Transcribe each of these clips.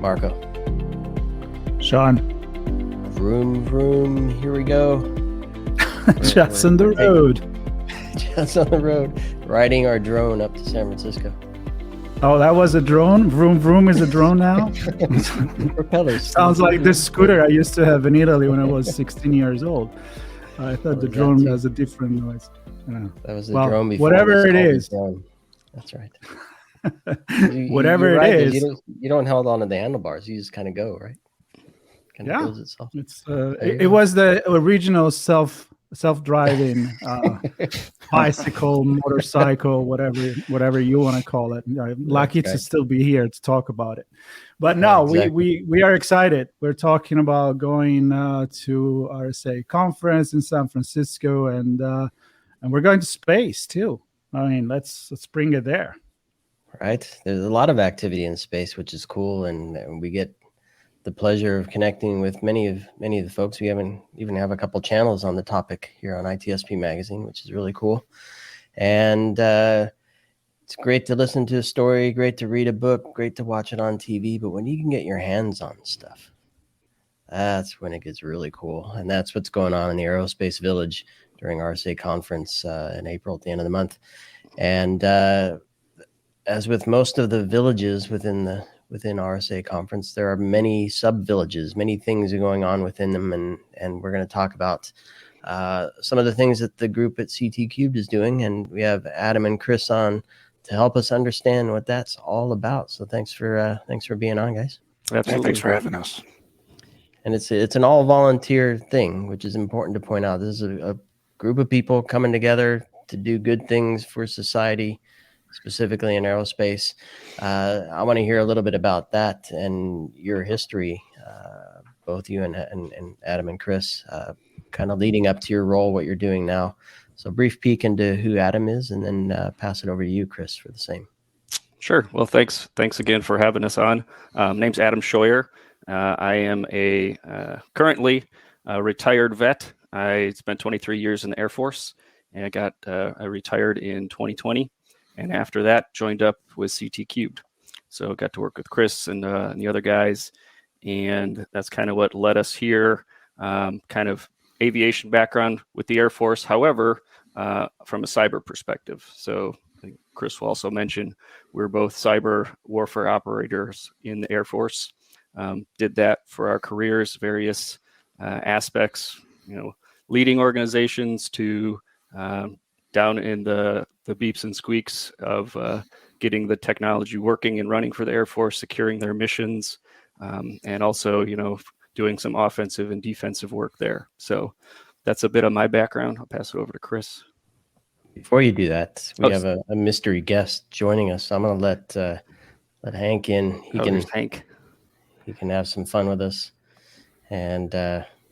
Marco. Sean. Vroom, vroom. Here we go. Jets on the road. Jets on the road. Riding our drone up to San Francisco. Oh, that was a drone? Vroom, vroom is a drone now? Propellers. Sounds like this scooter I used to have in Italy when I was 16 years old. I thought the drone has a different noise. That was the drone before. Whatever it is. That's right. Whatever it is. You don't hold on to the handlebars. You just kind of go, right? Kind of builds itself. It was the original self-driving bicycle, motorcycle, whatever you want to call it. I'm lucky to still be here to talk about it. But no, we are excited. We're talking about going to RSA Conference in San Francisco, and we're going to space too. I mean, let's bring it there. Right. There's a lot of activity in space, which is cool, and we get the pleasure of connecting with many of the folks. We even have a couple channels on the topic here on ITSPmagazine, which is really cool. And it's great to listen to a story, great to read a book, great to watch it on TV. But when you can get your hands on stuff, that's when it gets really cool. And that's what's going on in the Aerospace Village during RSA Conference in April at the end of the month. And as with most of the villages within RSA Conference, there are many sub-villages, many things are going on within them, and we're going to talk about some of the things that the group at CT Cubed is doing, and we have Adam and Chris on to help us understand what that's all about. So thanks for being on, guys. Absolutely. Thanks for having us. And it's an all-volunteer thing, which is important to point out. This is a group of people coming together to do good things for society, specifically in aerospace. I want to hear a little bit about that and your history, both you and Adam and Chris, kind of leading up to your role, what you're doing now. So brief peek into who Adam is, and then pass it over to you, Chris, for the same. Sure. Well, thanks again for having us on. Name's Adam Scheuer. I am currently a retired vet. I spent 23 years in the Air Force, and I retired in 2020. And after that, joined up with CT Cubed. So got to work with Chris and the other guys. And that's kind of what led us here, kind of aviation background with the Air Force. However, from a cyber perspective. So I think Chris will also mention we're both cyber warfare operators in the Air Force. Did that for our careers, various aspects, leading organizations to down in the beeps and squeaks of getting the technology working and running for the Air Force, securing their missions, and also, doing some offensive and defensive work there. So that's a bit of my background. I'll pass it over to Chris. Before you do that, we have a mystery guest joining us. I'm going to let Hank in. Hank. He can have some fun with us, and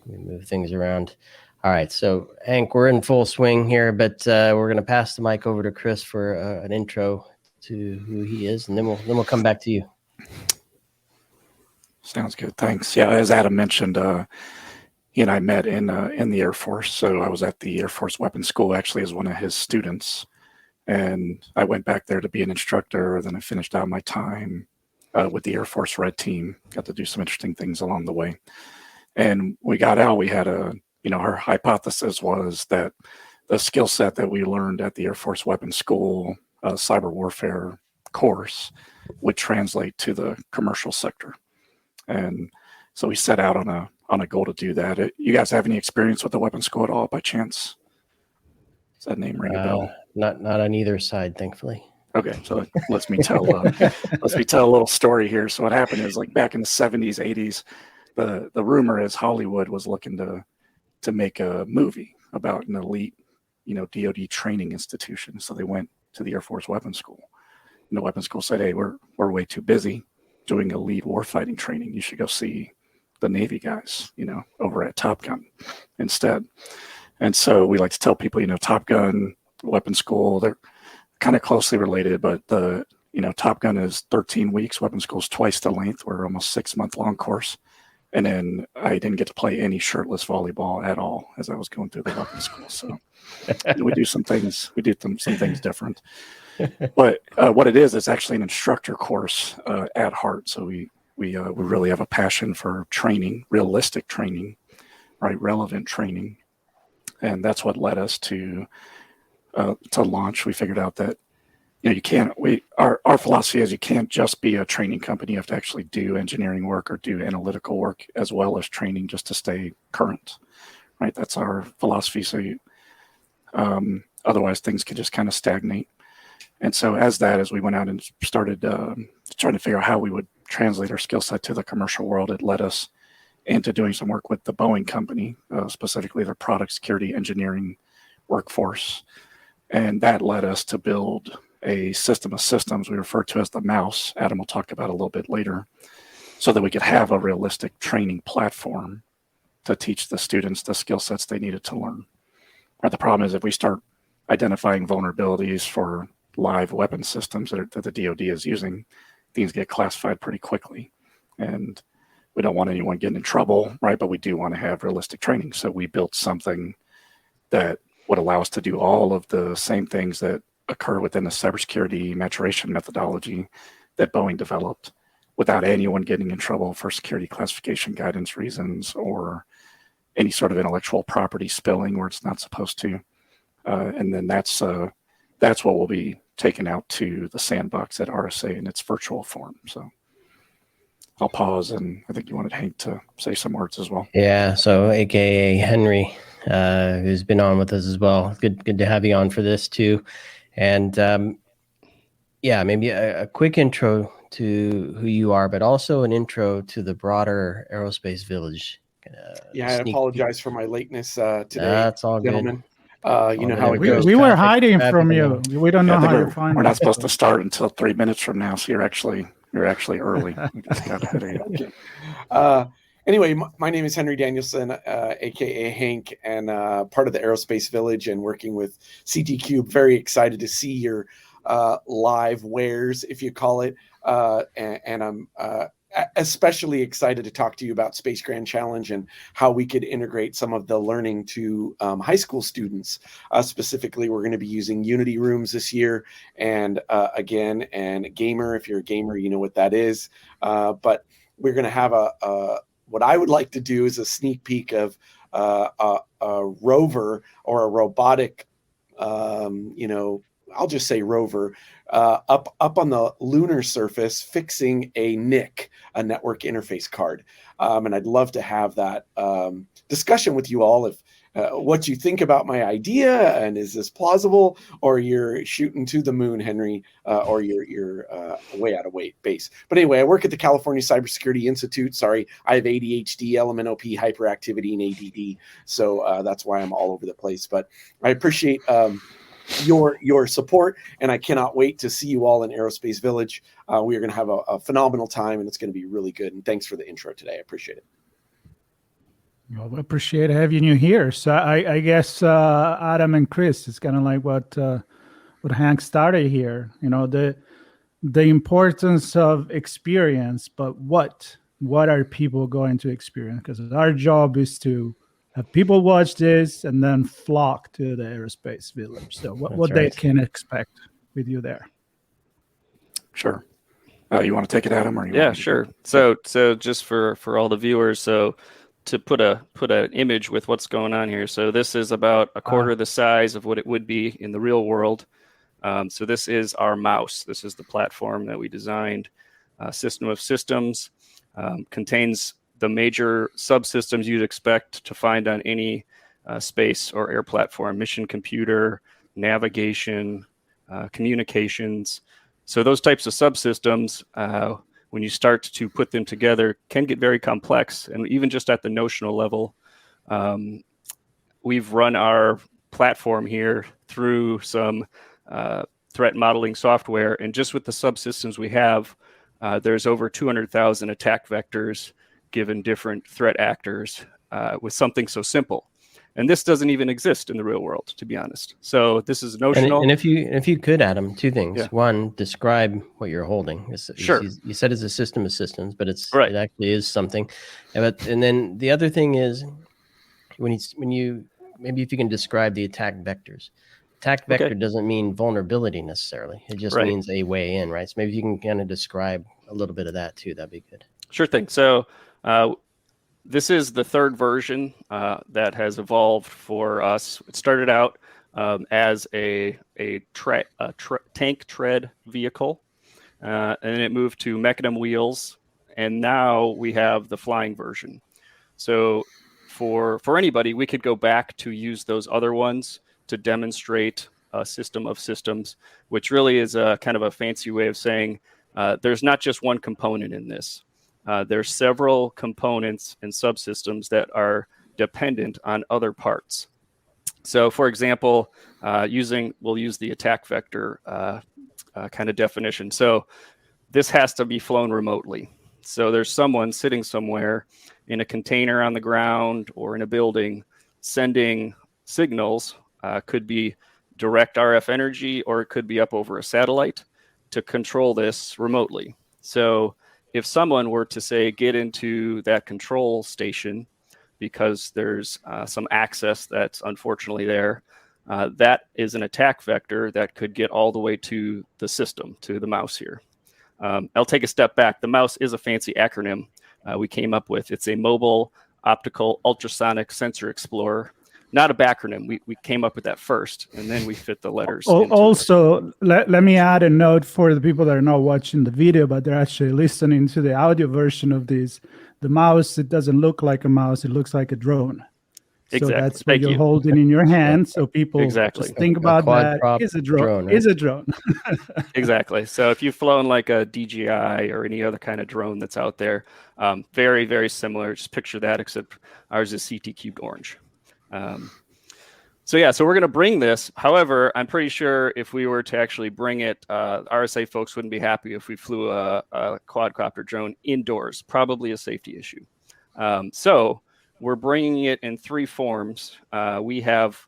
we move things around. All right, so Hank, we're in full swing here, but we're going to pass the mic over to Chris for an intro to who he is, and then we'll come back to you. Sounds good. Thanks. Yeah, as Adam mentioned, he and I met in the Air Force. So I was at the Air Force Weapons School actually as one of his students, and I went back there to be an instructor. Then I finished out my time with the Air Force Red Team. Got to do some interesting things along the way, and we got out. We had our hypothesis was that the skill set that we learned at the Air Force Weapons School cyber warfare course would translate to the commercial sector. And so we set out on a goal to do that. You guys have any experience with the weapons school at all by chance? Does that name ring a bell? Not on either side, thankfully. Okay, so let me tell a little story here. So what happened is, like, back in the 70s, 80s, the rumor is Hollywood was looking to make a movie about an elite, DoD training institution. So they went to the Air Force Weapons School. And the weapons school said, "Hey, we're way too busy doing elite warfighting training. You should go see the Navy guys, over at Top Gun instead." And so we like to tell people, Top Gun, weapons school, they're kind of closely related, but Top Gun is 13 weeks. Weapons school is twice the length. We're almost 6-month long course. And then I didn't get to play any shirtless volleyball at all as I was going through the weapons school. So we do some things. We do some things different. But what it is, it's actually an instructor course at heart. So we we really have a passion for training, realistic training, right? Relevant training. And that's what led us to launch. We figured out that, our philosophy is you can't just be a training company. You have to actually do engineering work or do analytical work as well as training just to stay current, right? That's our philosophy. So otherwise things could just kind of stagnate. And so as we went out and started trying to figure out how we would translate our skill set to the commercial world, it led us into doing some work with the Boeing company, specifically their product security engineering workforce. And that led us to build a system of systems we refer to as the mouse. Adam will talk about a little bit later, so that we could have a realistic training platform to teach the students the skill sets they needed to learn. But the problem is if we start identifying vulnerabilities for live weapon systems that the DoD is using, things get classified pretty quickly. And we don't want anyone getting in trouble, right? But we do want to have realistic training. So we built something that would allow us to do all of the same things that occur within the cybersecurity maturation methodology that Boeing developed without anyone getting in trouble for security classification guidance reasons or any sort of intellectual property spilling where it's not supposed to. And then that's what will be taken out to the sandbox at RSA in its virtual form. So I'll pause, and I think you wanted Hank to say some words as well. Yeah, so AKA Henry, who's been on with us as well. Good to have you on for this too. And maybe a quick intro to who you are, but also an intro to the broader Aerospace Village. I apologize for my lateness today. That's all gentlemen. good. You know how it goes. We were hiding from you. We don't know how you're finding. We're not supposed to start until 3 minutes from now, so you're actually early. We just got ahead of you. Okay. Anyway, my name is Henry Danielson, aka Hank, and part of the Aerospace Village and working with CT Cube. Very excited to see your live wares, if you call it, and I'm especially excited to talk to you about Space Grand Challenge and how we could integrate some of the learning to high school students. Specifically, we're going to be using Unity rooms this year, and Gamer. If you're a gamer, you know what that is. But we're going to have what I would like to do is a sneak peek of a rover or a robotic, I'll just say rover, up on the lunar surface fixing a NIC, a network interface card. And I'd love to have that discussion with you all if what you think about my idea, and is this plausible, or you're shooting to the moon, Henry, or you're way out of base. But anyway, I work at the California Cybersecurity Institute. Sorry, I have ADHD, LMNOP, hyperactivity, and ADD, so that's why I'm all over the place. But I appreciate your support, and I cannot wait to see you all in Aerospace Village. We are going to have a phenomenal time, and it's going to be really good. And thanks for the intro today. I appreciate it. Well, we appreciate having you here. So I guess Adam and Chris, it's kind of like what Hank started here. The importance of experience, but what are people going to experience? Because our job is to have people watch this and then flock to the Aerospace Village. So what they can expect with you there. Sure. You want to take it, Adam? Or yeah, sure. So just for all the viewers, so to put an image with what's going on here. So this is about a quarter the size of what it would be in the real world. So this is our mouse. This is the platform that we designed. System of systems, contains the major subsystems you'd expect to find on any space or air platform: mission computer, navigation, communications. So those types of subsystems, when you start to put them together, can get very complex. And even just at the notional level, we've run our platform here through some threat modeling software. And just with the subsystems we have, there's over 200,000 attack vectors given different threat actors with something so simple. And this doesn't even exist in the real world, to be honest. So this is notional. And if you could, Adam, two things. Yeah. One, describe what you're holding. Sure. You said it's a system of systems, but it actually is something. And then the other thing is when you maybe if you can describe the attack vectors. Attack vector doesn't mean vulnerability necessarily. It just means a way in, right? So maybe you can kind of describe a little bit of that too. That'd be good. Sure thing. So this is the third version that has evolved for us. It started out as a tank tread vehicle, and it moved to mechanism wheels, and now we have the flying version. So for anybody, we could go back to use those other ones to demonstrate a system of systems, which really is a kind of a fancy way of saying there's not just one component in this. There's several components and subsystems that are dependent on other parts. So, for example, we'll use the attack vector kind of definition. So this has to be flown remotely. So there's someone sitting somewhere in a container on the ground or in a building sending signals. Could be direct RF energy, or it could be up over a satellite to control this remotely. So if someone were to say get into that control station because there's some access that's unfortunately there, that is an attack vector that could get all the way to the system, to the mouse here. I'll take a step back. The mouse is a fancy acronym we came up with. It's a mobile optical ultrasonic sensor explorer. Not a backronym. We came up with that first, and then we fit the letters. Also, let me add a note for the people that are not watching the video, but they're actually listening to the audio version of this. The mouse, it doesn't look like a mouse. It looks like a drone. Exactly. So that's what you're holding in your hand. So people just think about that. Is a drone. Right? Is a drone. Exactly. So if you've flown like a DJI or any other kind of drone that's out there, very, very similar. Just picture that, except ours is CT cubed orange. So we're going to bring this. However, I'm pretty sure if we were to actually bring it, RSA folks wouldn't be happy if we flew a quadcopter drone indoors, probably a safety issue. So we're bringing it in three forms. We have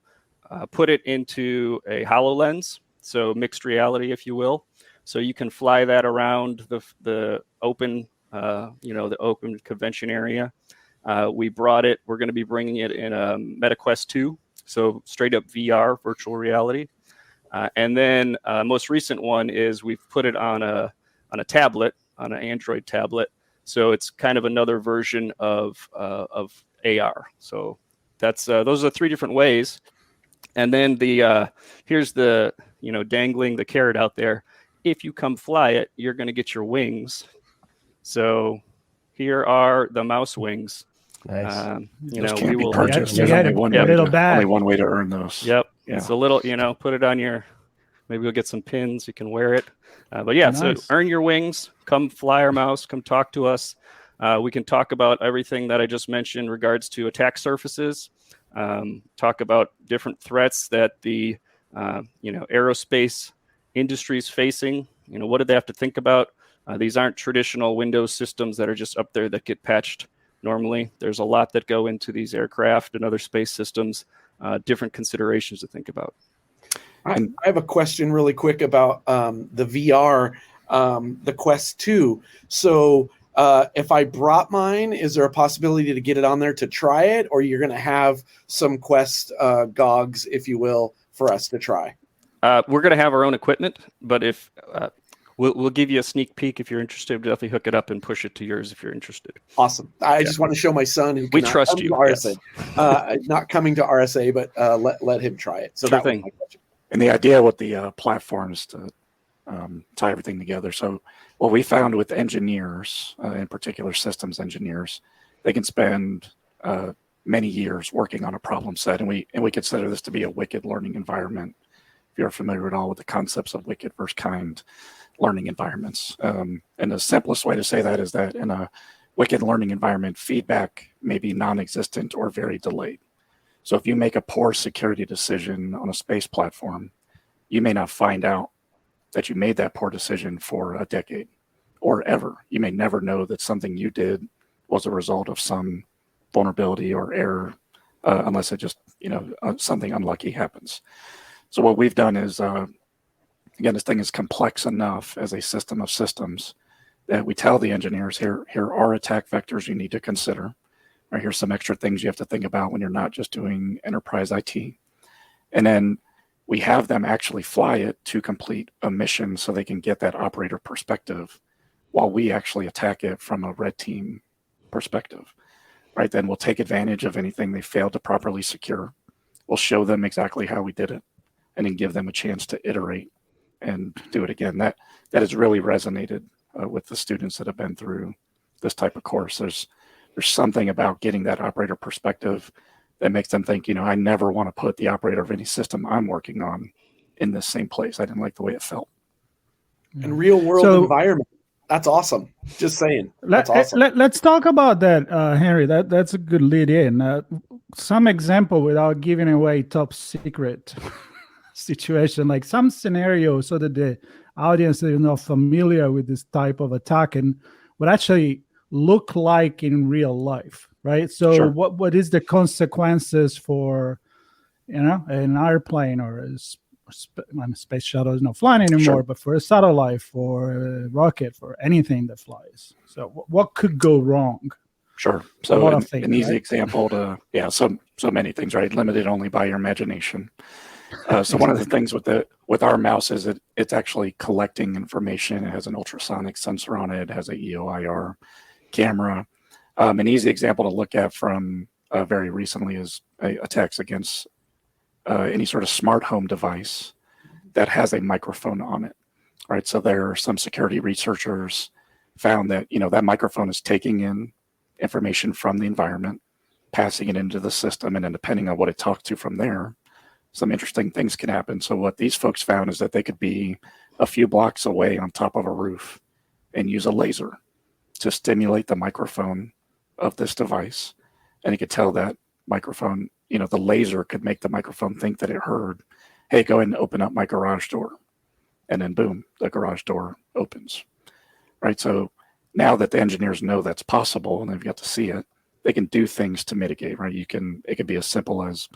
put it into a HoloLens, so mixed reality, if you will. So you can fly that around the open, the open convention area. We're going to be bringing it in a MetaQuest 2, so straight up VR, virtual reality. And then most recent one is we've put it on a tablet, on an Android tablet. So it's kind of another version of AR. So that's those are three different ways. And then here's the dangling the carrot out there. If you come fly it, you're going to get your wings. So here are the mouse wings. Nice. We will purchase. There's only one way to earn those. Yep. Yeah. It's a little, put it on your. Maybe we'll get some pins. You can wear it. Nice. So earn your wings. Come fly our mouse. Come talk to us. We can talk about everything that I just mentioned in regards to attack surfaces. Talk about different threats that the aerospace industry is facing. What do they have to think about? These aren't traditional Windows systems that are just up there that get patched normally. There's a lot that go into these aircraft and other space systems, different considerations to think about. I have a question really quick about the VR, the Quest 2. So if I brought mine, is there a possibility to get it on there to try it, or you're going to have some Quest gogs, if you will, for us to try? We're going to have our own equipment, but if we'll give you a sneak peek if you're interested. We'll definitely hook it up and push it to yours if you're interested. Awesome. I just want to show my son who we trust you. RSA. Yes. Not coming to RSA, but let him try it. So sure that thing. was my question. And the idea with the platforms to tie everything together. So what we found with engineers, in particular systems engineers, they can spend many years working on a problem set, and we consider this to be a wicked learning environment. If you're familiar at all with the concepts of wicked versus kind learning environments. And the simplest way to say that is that in a wicked learning environment, feedback may be non-existent or very delayed. So if you make a poor security decision on a space platform, you may not find out that you made that poor decision for a decade or ever. You may never know that something you did was a result of some vulnerability or error, unless it just, something unlucky happens. So what we've done is, again, this thing is complex enough as a system of systems that we tell the engineers, here are attack vectors you need to consider. Or here's some extra things you have to think about when you're not just doing enterprise IT. And then we have them actually fly it to complete a mission so they can get that operator perspective while we actually attack it from a red team perspective, right? Then we'll take advantage of anything they failed to properly secure. We'll show them exactly how we did it, and then give them a chance to iterate and do it again. That has really resonated with the students that have been through this type of course. There's something about getting that operator perspective that makes them think, I never want to put the operator of any system I'm working on in this same place. I didn't like the way it felt. And real world environment. That's awesome. Just saying. That's awesome. Let's talk about that, Henry. That's a good lead in. Some example without giving away top secret situation, like some scenario, so that the audience is not familiar with this type of attack and would actually look like in real life, right? So Sure. what is the consequences for, an airplane or a space shuttle is not flying anymore, Sure. but for a satellite, for a rocket, for anything that flies. So what could go wrong? Sure. So an easy right? example so many things, right? Limited only by your imagination. So one of the things with our mouse is it's actually collecting information. It has an ultrasonic sensor on it. It has a EOIR camera. An easy example to look at from very recently is attacks against any sort of smart home device that has a microphone on it, right? So there are some security researchers found that, that microphone is taking in information from the environment, passing it into the system, and then depending on what it talks to from there, some interesting things can happen. So what these folks found is that they could be a few blocks away on top of a roof and use a laser to stimulate the microphone of this device. And you could tell that microphone, the laser could make the microphone think that it heard, hey, go ahead and open up my garage door. And then boom, the garage door opens, right? So now that the engineers know that's possible and they've got to see it, they can do things to mitigate, right? It could be as simple as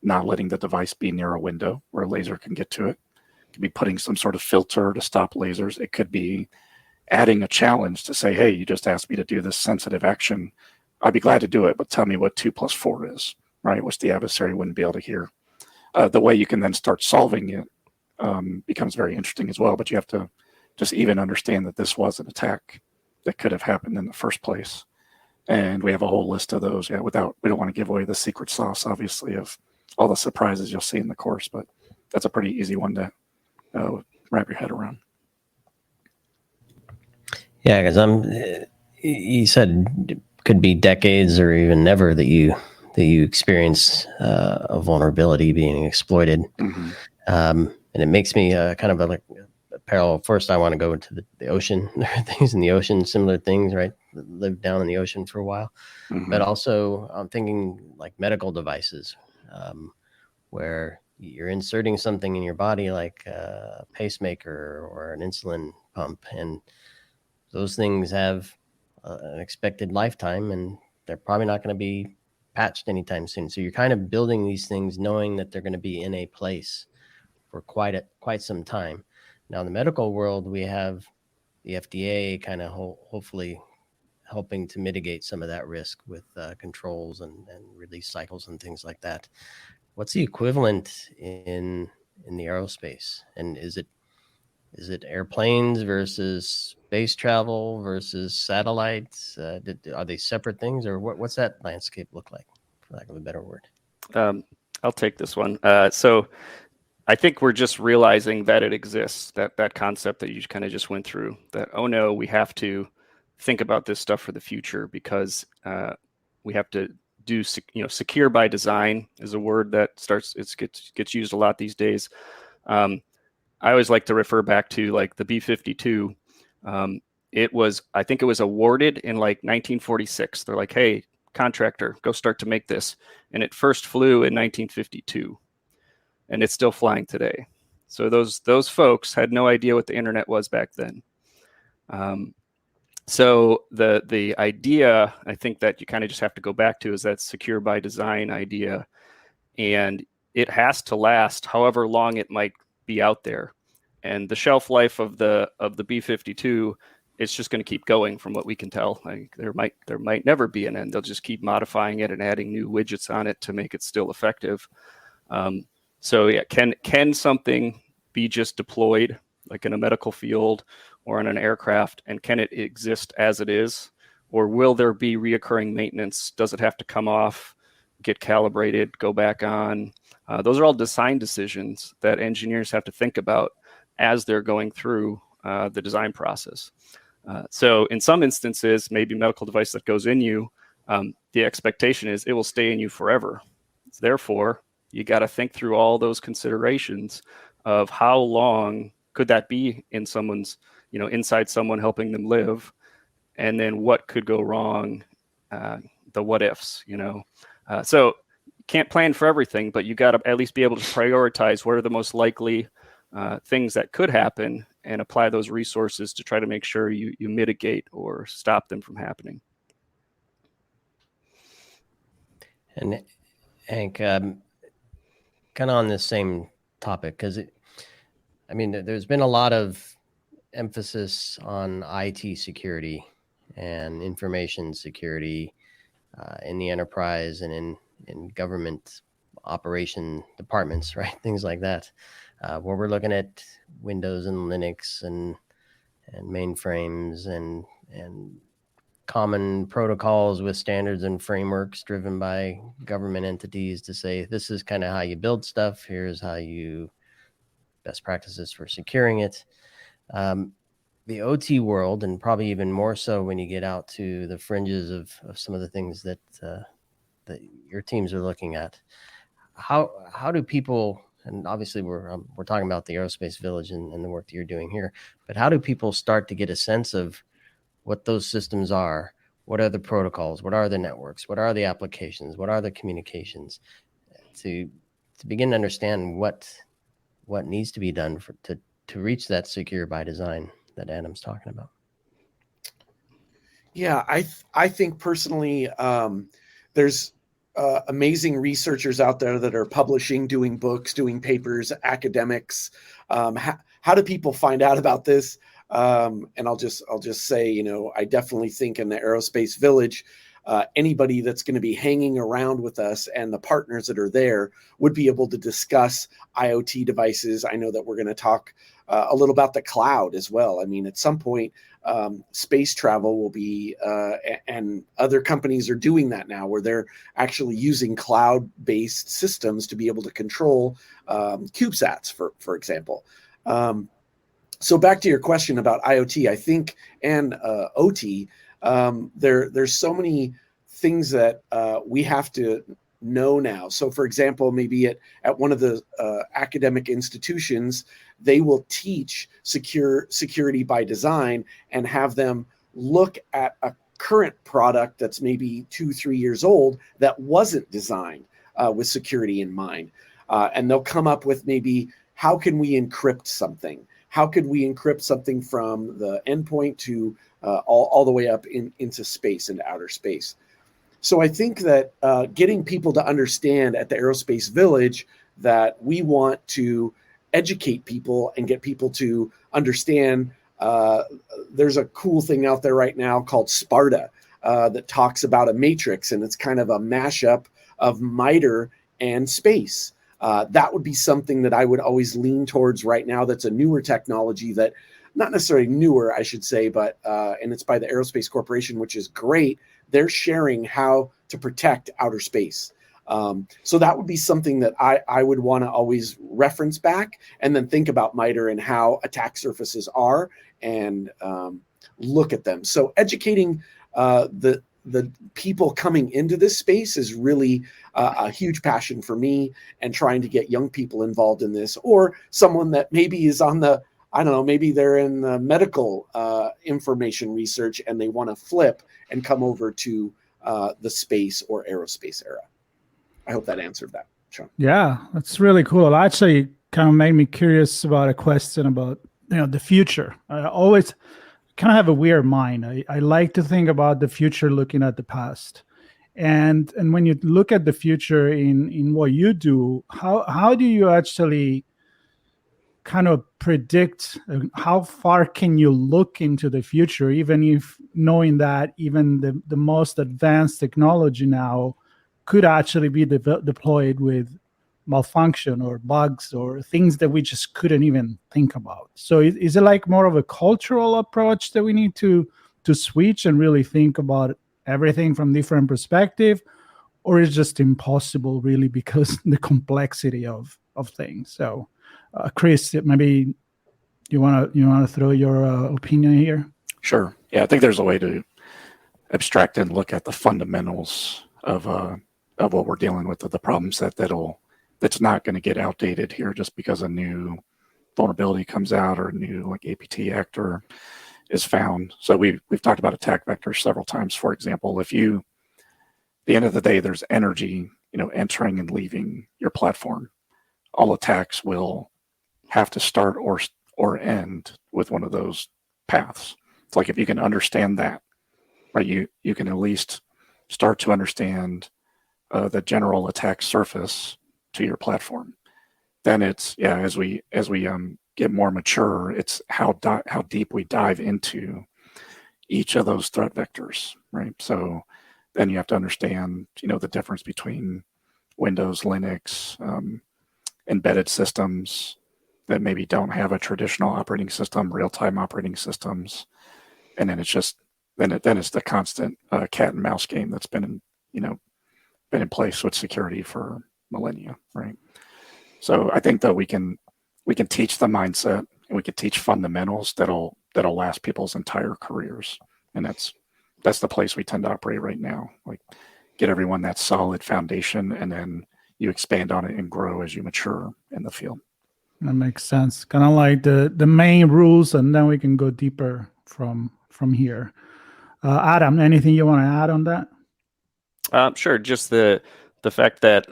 not letting the device be near a window where a laser can get to it. It could be putting some sort of filter to stop lasers. It could be adding a challenge to say, hey, you just asked me to do this sensitive action. I'd be glad to do it, but tell me what 2 + 4 is, right? Which the adversary wouldn't be able to hear. The way you can then start solving it becomes very interesting as well, but you have to just even understand that this was an attack that could have happened in the first place. And we have a whole list of those. We don't want to give away the secret sauce, obviously, of all the surprises you'll see in the course, but that's a pretty easy one to wrap your head around. Yeah, because you said it could be decades or even never that you experience a vulnerability being exploited. Mm-hmm. And it makes me kind of a parallel. First, I want to go into the ocean. There are things in the ocean, similar things, right? Live down in the ocean for a while. Mm-hmm. But also I'm thinking like medical devices, where you're inserting something in your body like a pacemaker or an insulin pump, and those things have an expected lifetime, and they're probably not going to be patched anytime soon. So you're kind of building these things knowing that they're going to be in a place for quite some time. Now in the medical world, we have the FDA kind of hopefully helping to mitigate some of that risk with controls and release cycles and things like that. What's the equivalent in the aerospace? And is it airplanes versus space travel versus satellites? Are they separate things, or what's that landscape look like, for lack of a better word? I'll take this one. So I think we're just realizing that it exists, that concept that you kind of just went through, that, oh no, we have to think about this stuff for the future, because we have to do, secure by design is a word that gets used a lot these days. I always like to refer back to like the B-52. I think it was awarded in like 1946. They're like, hey, contractor, go start to make this. And it first flew in 1952. And it's still flying today. So those folks had no idea what the internet was back then. So the idea, I think, that you kind of just have to go back to is that secure by design idea, and it has to last however long it might be out there. And the shelf life of the B-52, it's just going to keep going from what we can tell. Like there might never be an end. They'll just keep modifying it and adding new widgets on it to make it still effective. So yeah, can something be just deployed like in a medical field or on an aircraft, and can it exist as it is? Or will there be reoccurring maintenance? Does it have to come off, get calibrated, go back on? Those are all design decisions that engineers have to think about as they're going through the design process. So in some instances, maybe medical device that goes in you, the expectation is it will stay in you forever. Therefore, you got to think through all those considerations of how long could that be in someone's, inside someone, helping them live, and then what could go wrong, the what ifs, So you can't plan for everything, but you got to at least be able to prioritize what are the most likely things that could happen and apply those resources to try to make sure you mitigate or stop them from happening. And Hank, kind of on this same topic, because there's been a lot of emphasis on IT security and information security in the enterprise and in government operation departments, right? Things like that, where we're looking at Windows and Linux and mainframes and common protocols with standards and frameworks driven by government entities to say, this is kind of how you build stuff. Here's how you best practices for securing it. The OT world, and probably even more so when you get out to the fringes of some of the things that your teams are looking at, how do people, and obviously we're talking about the Aerospace Village and the work that you're doing here, but how do people start to get a sense of what those systems are? What are the protocols? What are the networks? What are the applications? What are the communications? To begin to understand what needs to be done to reach that secure by design that Adam's talking about. Yeah, I think personally, there's amazing researchers out there that are publishing, doing books, doing papers, academics. How do people find out about this? And I'll just say, I definitely think in the Aerospace Village, anybody that's going to be hanging around with us and the partners that are there would be able to discuss IoT devices. I know that we're going to talk a little about the cloud as well. At some point, space travel will be, and other companies are doing that now, where they're actually using cloud-based systems to be able to control CubeSats, for example. So back to your question about IoT, I think, and OT, there's so many things that we have to know now. So for example, maybe at one of the academic institutions, they will teach security by design and have them look at a current product that's maybe 2-3 years old that wasn't designed with security in mind. And they'll come up with maybe, how can we encrypt something? How could we encrypt something from the endpoint to all the way up into space, into outer space? So I think that getting people to understand at the Aerospace Village that we want to educate people and get people to understand. There's a cool thing out there right now called Sparta that talks about a matrix, and it's kind of a mashup of MITRE and space. That would be something that I would always lean towards right now. That's a newer technology that, not necessarily newer, I should say, but and it's by the Aerospace Corporation, which is great. They're sharing how to protect outer space. So that would be something that I would want to always reference back and then think about MITRE and how attack surfaces are and look at them. So educating the people coming into this space is really a huge passion for me, and trying to get young people involved in this, or someone that maybe is on the, I don't know, maybe they're in the medical information research and they want to flip and come over to the space or aerospace era. I hope that answered that, Sean. Yeah, that's really cool. Actually, kind of made me curious about a question about the future. I always kind of have a weird mind. I like to think about the future looking at the past. And when you look at the future in what you do, how do you actually kind of predict how far can you look into the future, even if knowing that even the most advanced technology now could actually be deployed with malfunction or bugs or things that we just couldn't even think about. So is it like more of a cultural approach that we need to switch and really think about everything from different perspective, or is it just impossible really because the complexity of things? So Chris, maybe you want to throw your opinion here? Sure. Yeah, I think there's a way to abstract and look at the fundamentals of what we're dealing with, of the problem set that's not going to get outdated here just because a new vulnerability comes out or a new like APT actor is found. So we've talked about attack vectors several times. For example, if you, at the end of the day, there's energy, entering and leaving your platform, all attacks will have to start or end with one of those paths. It's like if you can understand that, right, you can at least start to understand the general attack surface to your platform. Then it's as we get more mature, it's how deep we dive into each of those threat vectors, right? So then you have to understand, the difference between Windows, Linux, embedded systems that maybe don't have a traditional operating system, real-time operating systems, and then it's just then it's the constant cat and mouse game that's been in place with security for millennia, right? So I think that we can teach the mindset and we can teach fundamentals that'll last people's entire careers, and that's the place we tend to operate right now. Like, get everyone that solid foundation, and then you expand on it and grow as you mature in the field. That makes sense. Kind of like the main rules, and then we can go deeper from here. Adam, anything you want to add on that? Sure. Just the fact that,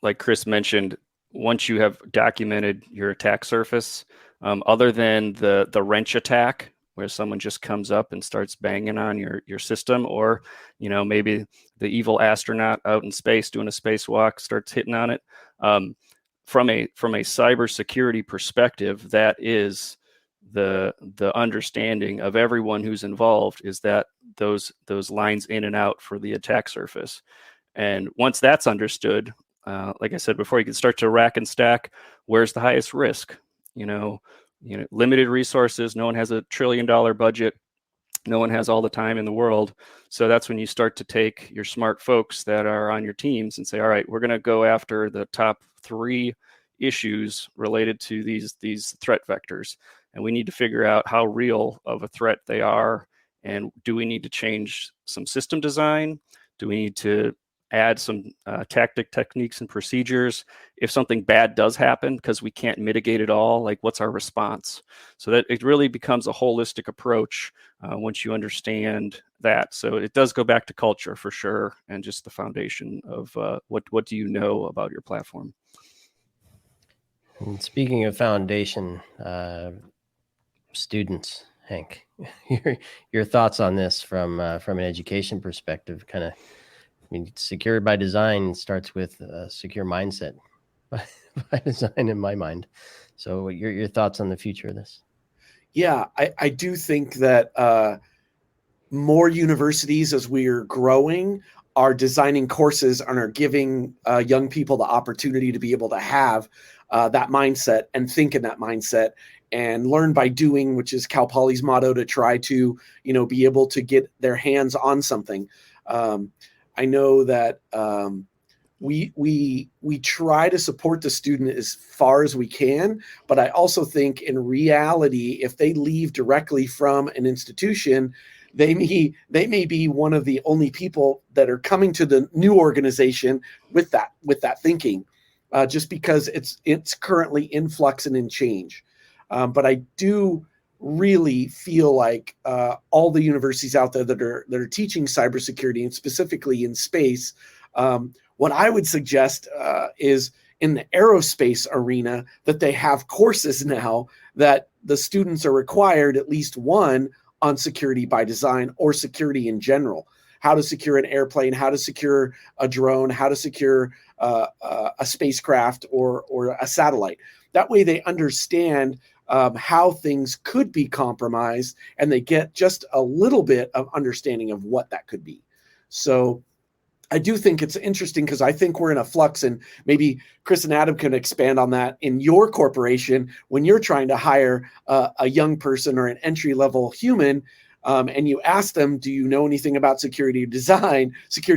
like Chris mentioned, once you have documented your attack surface, other than the wrench attack, where someone just comes up and starts banging on your system, or maybe the evil astronaut out in space doing a spacewalk starts hitting on it. From a cybersecurity perspective, that is the understanding of everyone who's involved, is that those lines in and out for the attack surface. And once that's understood, like I said before, you can start to rack and stack. Where's the highest risk? Limited resources. No one has $1 trillion budget. No one has all the time in the world. So that's when you start to take your smart folks that are on your teams and say, all right, we're going to go after the top 3 issues related to these threat vectors. And we need to figure out how real of a threat they are. And do we need to change some system design? Do we need to add some techniques and procedures? If something bad does happen, because we can't mitigate it all, like, what's our response? So that it really becomes a holistic approach once you understand that. So it does go back to culture for sure, and just the foundation of what do you know about your platform. And speaking of foundation, students, Hank, your thoughts on this from an education perspective? Kind of, secure by design starts with a secure mindset by design, in my mind. So your thoughts on the future of this? Yeah, I do think that more universities, as we're growing, are designing courses and are giving young people the opportunity to be able to have that mindset and think in that mindset and learn by doing, which is Cal Poly's motto, to try to, be able to get their hands on something. I know that we try to support the student as far as we can, but I also think in reality, if they leave directly from an institution, they may be one of the only people that are coming to the new organization with that thinking, just because it's currently in flux and in change. But I do really feel like all the universities out there that are teaching cybersecurity, and specifically in space, what I would suggest is in the aerospace arena that they have courses now that the students are required at least one on security by design or security in general. How to secure an airplane, how to secure a drone, how to secure a spacecraft or a satellite. That way they understand how things could be compromised, and they get just a little bit of understanding of what that could be. So I do think it's interesting because I think we're in a flux, and maybe Chris and Adam can expand on that in your corporation when you're trying to hire a young person or an entry-level human, and you ask them, do you know anything about security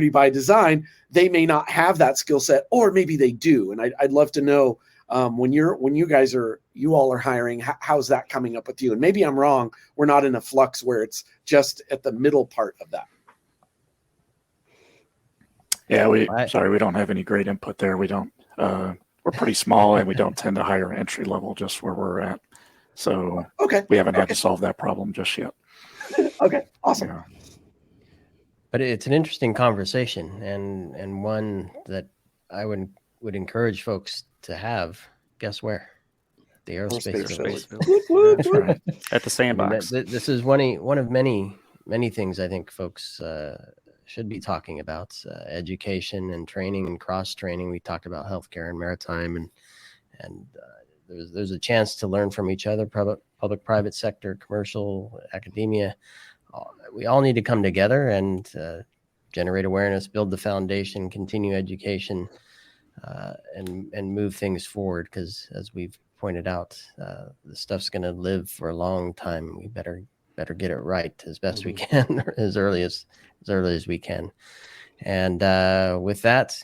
by design? They may not have that skill set, or maybe they do. And I'd love to know when you all are hiring, how's that coming up with you? And maybe I'm wrong. We're not in a flux where it's just at the middle part of that. Yeah, we don't have any great input there. We don't, we're pretty small, and we don't tend to hire entry level just where we're at. So we haven't had to solve that problem just yet. Okay, awesome. Yeah. But it's an interesting conversation, and one that I would encourage folks to have. Guess where? The Aerospace Village. That's right. At the Sandbox. This is one of many things I think folks should be talking about: education and training and cross training. We talked about healthcare and maritime, and there's a chance to learn from each other. Public, private sector, commercial, academia. We all need to come together and generate awareness, build the foundation, continue education, and move things forward. Because as we've pointed out, the stuff's going to live for a long time. We better get it right as best we can, as early as we can. And with that,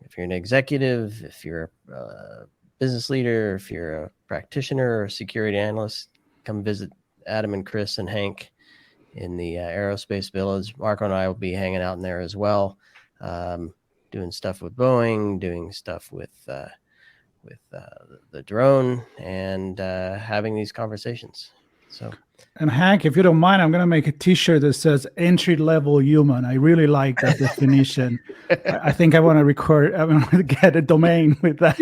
if you're an executive, if you're a business leader, if you're a practitioner or a security analyst, come visit Adam and Chris and Hank in the Aerospace Village. Marco and I will be hanging out in there as well, doing stuff with Boeing, doing stuff with the drone, and having these conversations. So, and Hank, if you don't mind, I'm going to make a T-shirt that says "entry-level human." I really like that definition. I think I want to get a domain with that.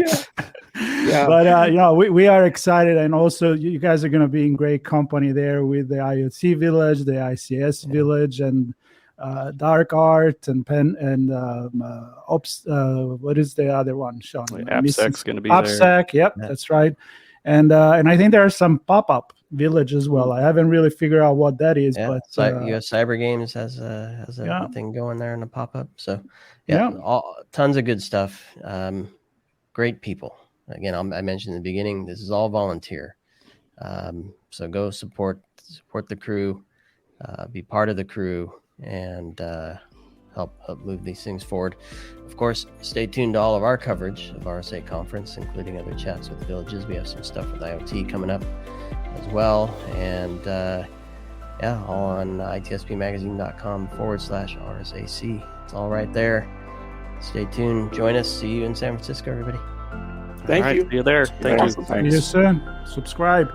Yeah. But we are excited, and also you guys are going to be in great company there with the IoT Village, the ICS Village, and Dark Art and Pen and Ops. What is the other one, Sean? AppSec's going to be AppSec. there. Yep, that's right. And I think there are some pop-up village as well. I haven't really figured out what that is, but US Cyber Games has a thing going there in a pop-up. So tons of good stuff. Great people. Again, I mentioned in the beginning, this is all volunteer. So go support the crew, be part of the crew, and help move these things forward. Of course, stay tuned to all of our coverage of RSA Conference, including other chats with the villages. We have some stuff with IoT coming up as well. And all on ITSPmagazine.com/RSAC. It's all right there. Stay tuned. Join us. See you in San Francisco, everybody. Thank you. See you there. Thank you. See you soon. Subscribe.